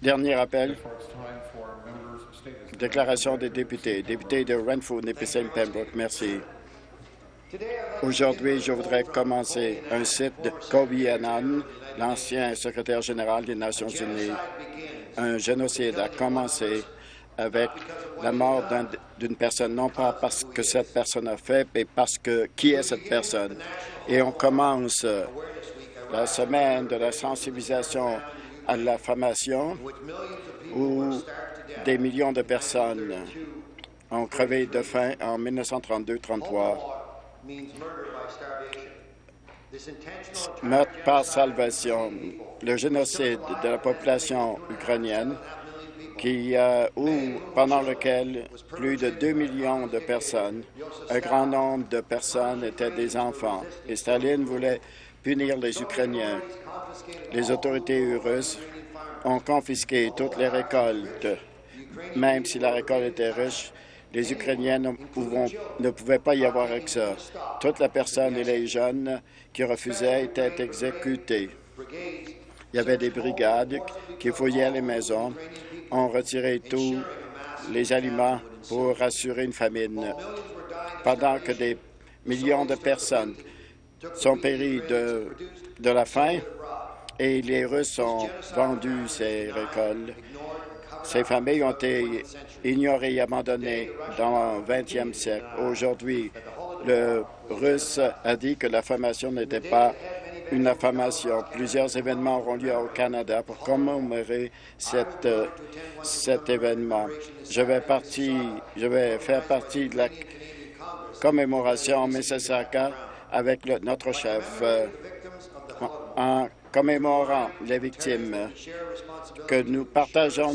Dernier appel. Déclaration des députés. Député de Renfrew, Nipissing, Pembroke. Merci. Aujourd'hui, je voudrais commencer un site de Kofi Annan, l'ancien secrétaire général des Nations unies. Un génocide a commencé avec la mort d'une personne, non pas parce que cette personne a fait, mais parce que qui est cette personne. Et on commence la semaine de la sensibilisation à l'affamation, où des millions de personnes ont crevé de faim en 1932-33. Meurtre par salvation, le génocide de la population ukrainienne, pendant lequel plus de 2 millions de personnes, un grand nombre de personnes étaient des enfants. Et Staline voulait punir les Ukrainiens. Les autorités russes ont confisqué toutes les récoltes. Même si la récolte était riche, les Ukrainiens ne pouvaient pas y avoir accès. Toutes les personnes et les jeunes qui refusaient étaient exécutés. Il y avait des brigades qui fouillaient les maisons, ont retiré tous les aliments pour assurer une famine. Pendant que des millions de personnes sont péries de la faim et les Russes ont vendu ces récoltes. Ces familles ont été ignorées et abandonnées dans le 20e siècle. Aujourd'hui, le Russe a dit que l'affamation n'était pas une affamation. Plusieurs événements auront lieu au Canada pour commémorer cet événement. Je vais faire partie de la commémoration Mississauga avec notre chef en commémorant les victimes, que nous partageons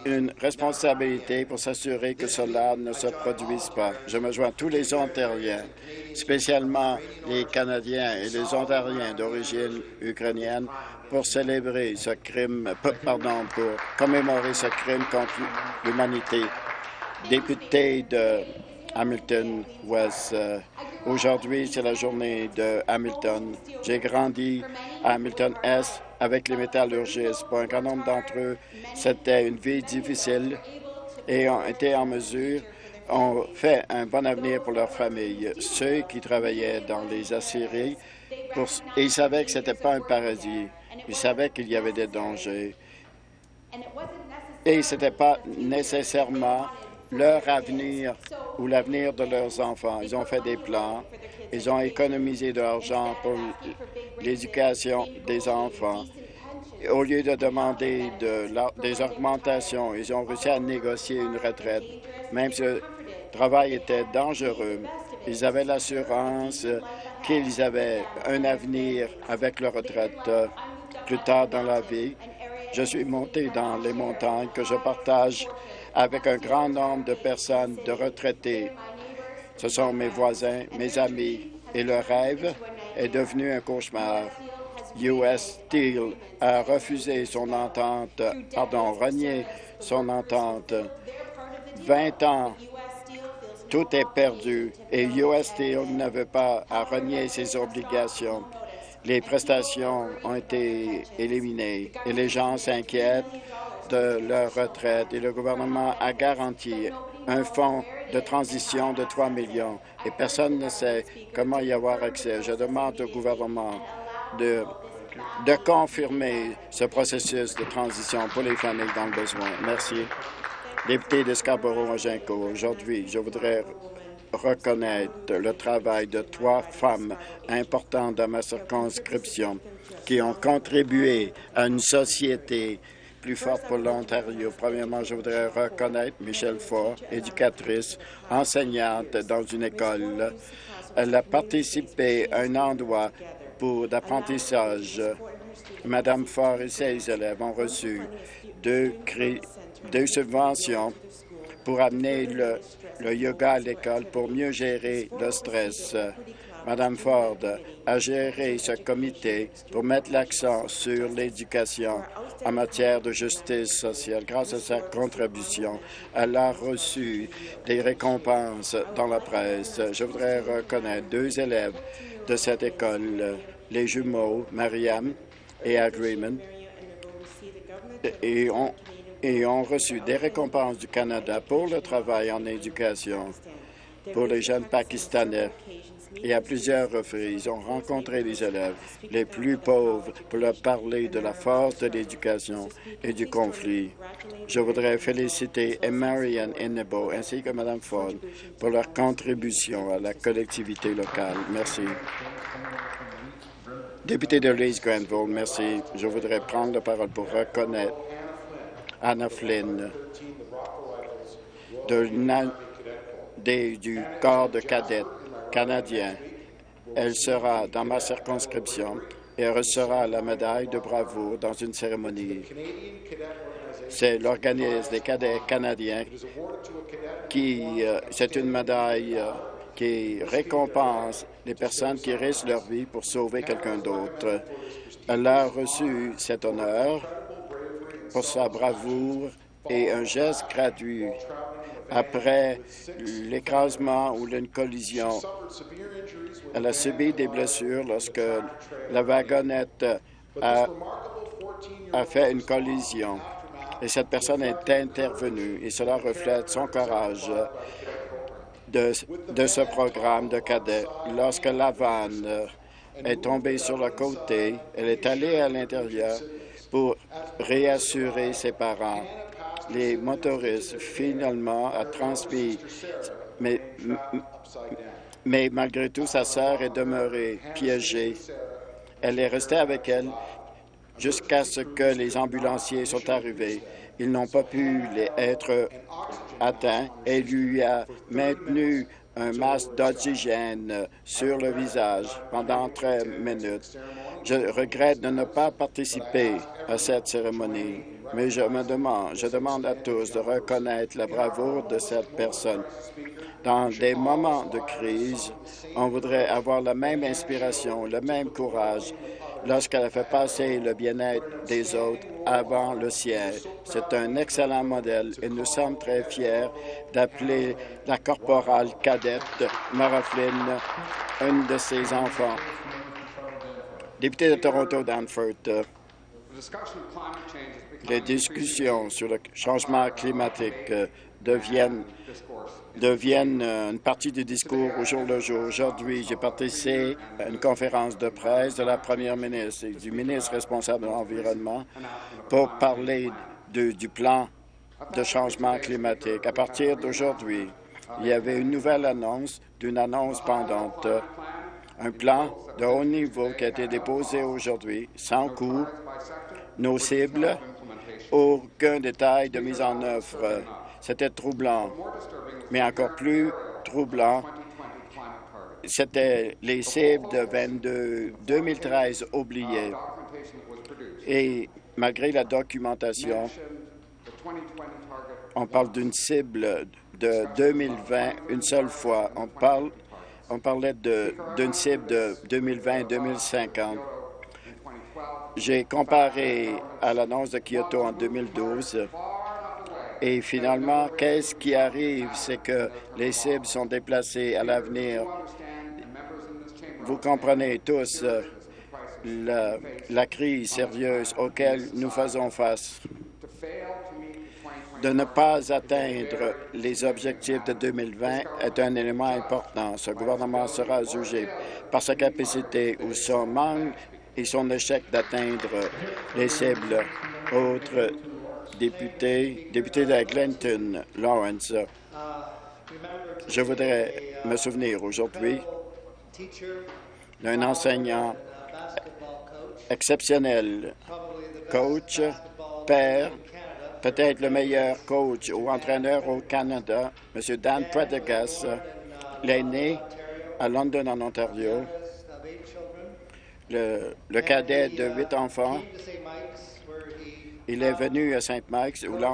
une responsabilité pour s'assurer que cela ne se produise pas. Je me joins à tous les Ontariens, spécialement les Canadiens et les Ontariens d'origine ukrainienne, pour célébrer ce crime, pour commémorer ce crime contre l'humanité. Député de Hamilton-West, aujourd'hui, c'est la journée de Hamilton. J'ai grandi à Hamilton-Est avec les métallurgistes. Pour un grand nombre d'entre eux, c'était une vie difficile et ont été en mesure, ont fait un bon avenir pour leur famille. Ceux qui travaillaient dans les aciéries, ils savaient que ce n'était pas un paradis. Ils savaient qu'il y avait des dangers. Et ce n'était pas nécessairement leur avenir ou l'avenir de leurs enfants. Ils ont fait des plans. Ils ont économisé de l'argent pour l'éducation des enfants. Et au lieu de demander des augmentations, ils ont réussi à négocier une retraite. Même si le travail était dangereux, ils avaient l'assurance qu'ils avaient un avenir avec leur retraite plus tard dans la vie. Je suis monté dans les montagnes que je partage avec un grand nombre de personnes, de retraités. Ce sont mes voisins, mes amis, et le rêve est devenu un cauchemar. US Steel a refusé son entente, renié son entente. 20 ans, tout est perdu et US Steel ne veut pas renier ses obligations. Les prestations ont été éliminées et les gens s'inquiètent de leur retraite et le gouvernement a garanti un fonds de transition de 3 millions et personne ne sait comment y avoir accès. Je demande au gouvernement de confirmer ce processus de transition pour les familles dans le besoin. Merci. Député de Scarborough-Agincourt, aujourd'hui, je voudrais reconnaître le travail de 3 femmes importantes dans ma circonscription qui ont contribué à une société plus forte pour l'Ontario. Premièrement, je voudrais reconnaître Michelle Ford, éducatrice, enseignante dans une école. Elle a participé à un endroit d'apprentissage. Madame Ford et ses élèves ont reçu 2 subventions pour amener le yoga à l'école pour mieux gérer le stress. Madame Ford a géré ce comité pour mettre l'accent sur l'éducation en matière de justice sociale. Grâce à sa contribution, elle a reçu des récompenses dans la presse. Je voudrais reconnaître 2 élèves de cette école, les jumeaux Mariam et Agreement. et ont, et ont reçu des récompenses du Canada pour le travail en éducation pour les jeunes Pakistanais. Et à plusieurs reprises, ils ont rencontré les élèves les plus pauvres pour leur parler de la force de l'éducation et du conflit. Je voudrais féliciter Marian Enebo ainsi que Mme Ford pour leur contribution à la collectivité locale. Merci. Député de Leeds-Grenville, merci. Je voudrais prendre la parole pour reconnaître Anna Flynn du corps de cadets canadien. Elle sera dans ma circonscription et elle recevra la médaille de bravoure dans une cérémonie. C'est l'organisme des cadets canadiens c'est une médaille qui récompense les personnes qui risquent leur vie pour sauver quelqu'un d'autre. Elle a reçu cet honneur pour sa bravoure et un geste gratuit après l'écrasement ou une collision. Elle a subi des blessures lorsque la wagonnette a fait une collision. Et cette personne est intervenue et cela reflète son courage de ce programme de cadets. Lorsque la vanne est tombée sur le côté, elle est allée à l'intérieur pour réassurer ses parents. Les motoristes, finalement, ont transmis, mais malgré tout, sa sœur est demeurée piégée. Elle est restée avec elle jusqu'à ce que les ambulanciers sont arrivés. Ils n'ont pas pu être atteints et lui a maintenu un masque d'oxygène sur le visage pendant 13 minutes. Je regrette de ne pas participer à cette cérémonie, mais je demande à tous de reconnaître la bravoure de cette personne. Dans des moments de crise, on voudrait avoir la même inspiration, le même courage lorsqu'elle a fait passer le bien-être des autres avant le sien. C'est un excellent modèle et nous sommes très fiers d'appeler la corporale cadette Mara Flynn, une de ses enfants. Député de Toronto, Danforth, les discussions sur le changement climatique deviennent une partie du discours au jour le jour. Aujourd'hui, j'ai participé à une conférence de presse de la première ministre et du ministre responsable de l'Environnement pour parler du plan de changement climatique. À partir d'aujourd'hui, il y avait une nouvelle annonce d'une annonce pendante, un plan de haut niveau qui a été déposé aujourd'hui, sans coût, nos cibles, aucun détail de mise en œuvre. C'était troublant. Mais encore plus troublant, c'était les cibles de 2013 oubliées. Et malgré la documentation, on parle d'une cible de 2020 une seule fois. On parlait d'une cible de 2020-2050. J'ai comparé à l'annonce de Kyoto en 2012. Et finalement, qu'est-ce qui arrive? C'est que les cibles sont déplacées à l'avenir. Vous comprenez tous la crise sérieuse auquel nous faisons face. De ne pas atteindre les objectifs de 2020 est un élément important. Ce gouvernement sera jugé par sa capacité ou son manque et son échec d'atteindre les cibles. Autre député de Glenton, Lawrence. Je voudrais me souvenir aujourd'hui d'un enseignant exceptionnel, coach, père, peut-être le meilleur coach ou entraîneur au Canada, M. Dan Prendergast. Il est né à London, en Ontario, le cadet de 8 enfants. Il est venu à St. Mike's où il a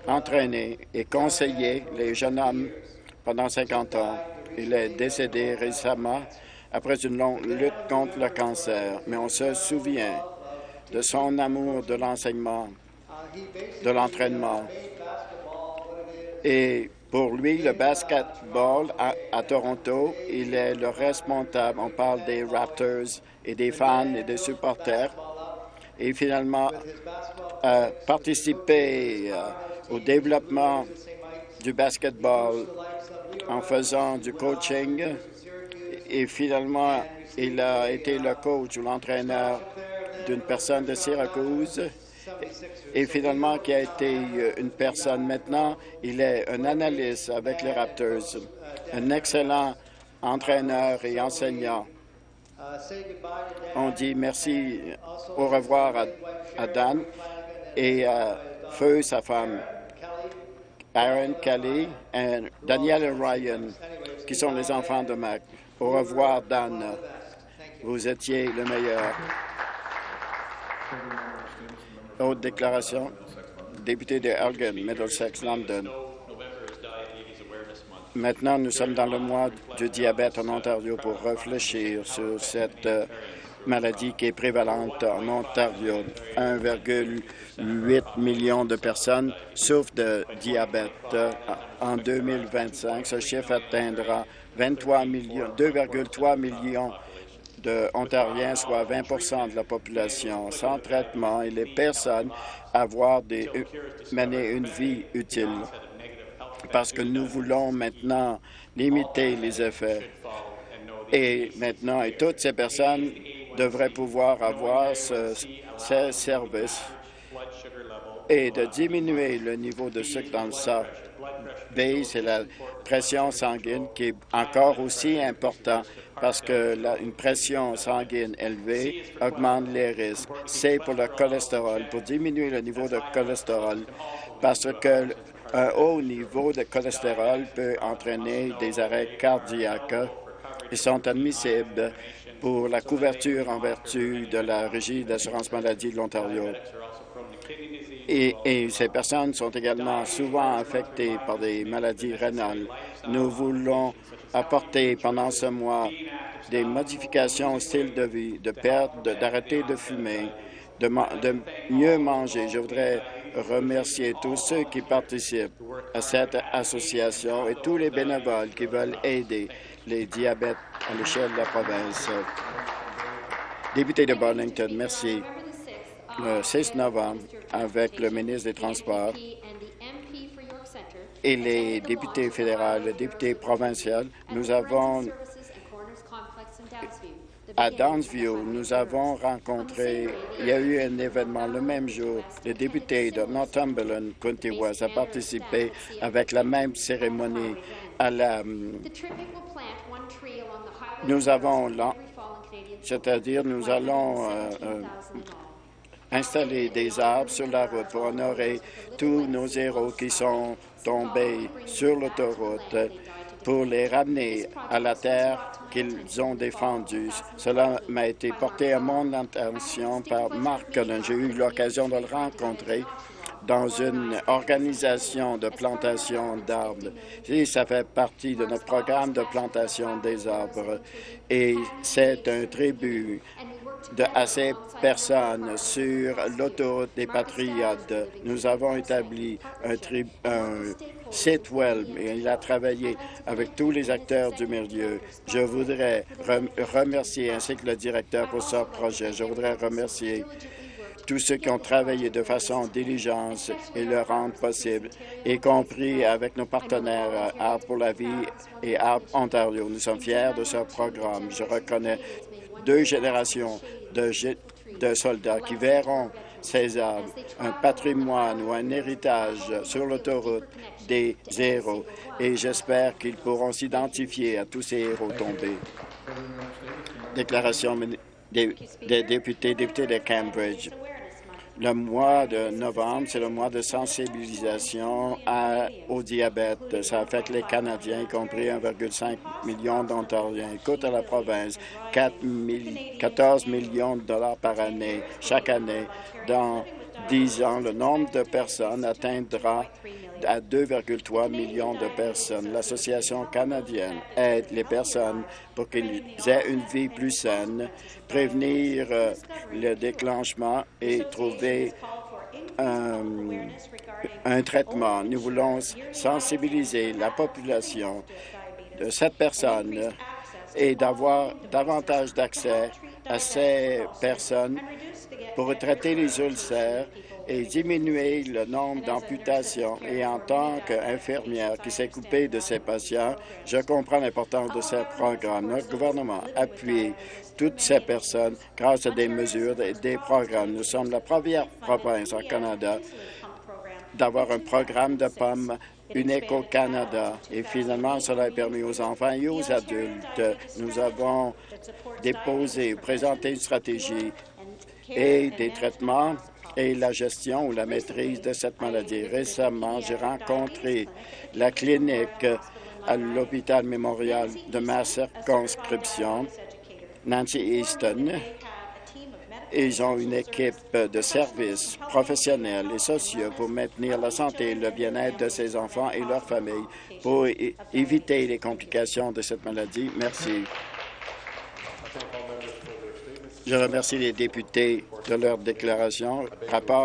entraîné et conseillé les jeunes hommes pendant 50 ans. Il est décédé récemment après une longue lutte contre le cancer, mais on se souvient de son amour de l'enseignement, de l'entraînement. Et pour lui, le basketball à Toronto, il est le responsable. On parle des Raptors et des fans et des supporters. et finalement a participé au développement du basketball en faisant du coaching et finalement il a été le coach ou l'entraîneur d'une personne de Syracuse et finalement qui a été une personne maintenant, il est un analyste avec les Raptors, un excellent entraîneur et enseignant. On dit merci, au revoir à Dan et à Feu, sa femme, Aaron Kelly et Daniel et Ryan, qui sont les enfants de Mac. Au revoir, Dan. Vous étiez le meilleur. Autre déclaration, député de Elgin, Middlesex, London. Maintenant, nous sommes dans le mois du diabète en Ontario pour réfléchir sur cette maladie qui est prévalente en Ontario. 1,8 million de personnes souffrent de diabète. En 2025, ce chiffre atteindra 2,3 millions d'Ontariens, soit 20 de la population, sans traitement et les personnes mener une vie utile. Parce que nous voulons maintenant limiter les effets. Et maintenant, toutes ces personnes devraient pouvoir avoir ces services et de diminuer le niveau de sucre dans le sang. B, c'est la pression sanguine qui est encore aussi importante parce que une pression sanguine élevée augmente les risques. C pour le cholestérol, pour diminuer le niveau de cholestérol parce que un haut niveau de cholestérol peut entraîner des arrêts cardiaques. Ils sont admissibles pour la couverture en vertu de la Régie d'assurance maladie de l'Ontario. Et ces personnes sont également souvent affectées par des maladies rénales. Nous voulons apporter pendant ce mois des modifications au style de vie, d'arrêter de fumer, de mieux manger. Je voudrais remercier tous ceux qui participent à cette association et tous les bénévoles qui veulent aider les diabètes à l'échelle de la province. Député de Burlington, merci. Le 6 novembre, avec le ministre des Transports et les députés fédéraux, les députés provinciaux, nous avons à Downsview, nous avons rencontré, il y a eu un événement le même jour. Le député de Northumberland, County West, a participé avec la même cérémonie à la... Nous avons, c'est-à-dire nous allons installer des arbres sur la route pour honorer tous nos héros qui sont tombés sur l'autoroute pour les ramener à la terre qu'ils ont défendue. Cela m'a été porté à mon attention par Mark Cullen. J'ai eu l'occasion de le rencontrer dans une organisation de plantation d'arbres. Et ça fait partie de notre programme de plantation des arbres. Et c'est un tribut à ces personnes sur l'autoroute des Patriotes. Nous avons établi un site web et il a travaillé avec tous les acteurs du milieu. Je voudrais remercier ainsi que le directeur pour ce projet. Je voudrais remercier tous ceux qui ont travaillé de façon diligente et le rendre possible, y compris avec nos partenaires Arbres pour la vie et Arbres Ontario. Nous sommes fiers de ce programme. Je reconnais 2 générations de soldats qui verront ces arbres, un patrimoine ou un héritage sur l'autoroute des héros. Et j'espère qu'ils pourront s'identifier à tous ces héros tombés. Déclaration des députés de Cambridge. Le mois de novembre, c'est le mois de sensibilisation au diabète. Ça affecte les Canadiens, y compris 1,5 million d'Ontariens. Il coûte à la province 14 millions de dollars par année. Chaque année, dans 10 ans, le nombre de personnes atteindra à 2,3 millions de personnes. L'Association canadienne aide les personnes pour qu'ils aient une vie plus saine, prévenir le déclenchement et trouver un traitement. Nous voulons sensibiliser la population de cette personne et d'avoir davantage d'accès à ces personnes pour traiter les ulcères et diminuer le nombre d'amputations. Et en tant qu'infirmière qui s'est coupée de ses patients, je comprends l'importance de ce programme. Notre gouvernement appuie toutes ces personnes grâce à des mesures et des programmes. Nous sommes la première province au Canada d'avoir un programme de pommes unique au Canada. Et finalement, cela a permis aux enfants et aux adultes. Nous avons déposé, présenté une stratégie et des traitements et la gestion ou la maîtrise de cette maladie. Récemment, j'ai rencontré la clinique à l'hôpital mémorial de ma circonscription, Nancy Easton. Ils ont une équipe de services professionnels et sociaux pour maintenir la santé et le bien-être de ces enfants et leurs familles pour éviter les complications de cette maladie. Merci. Je remercie les députés de leur déclaration. Rapport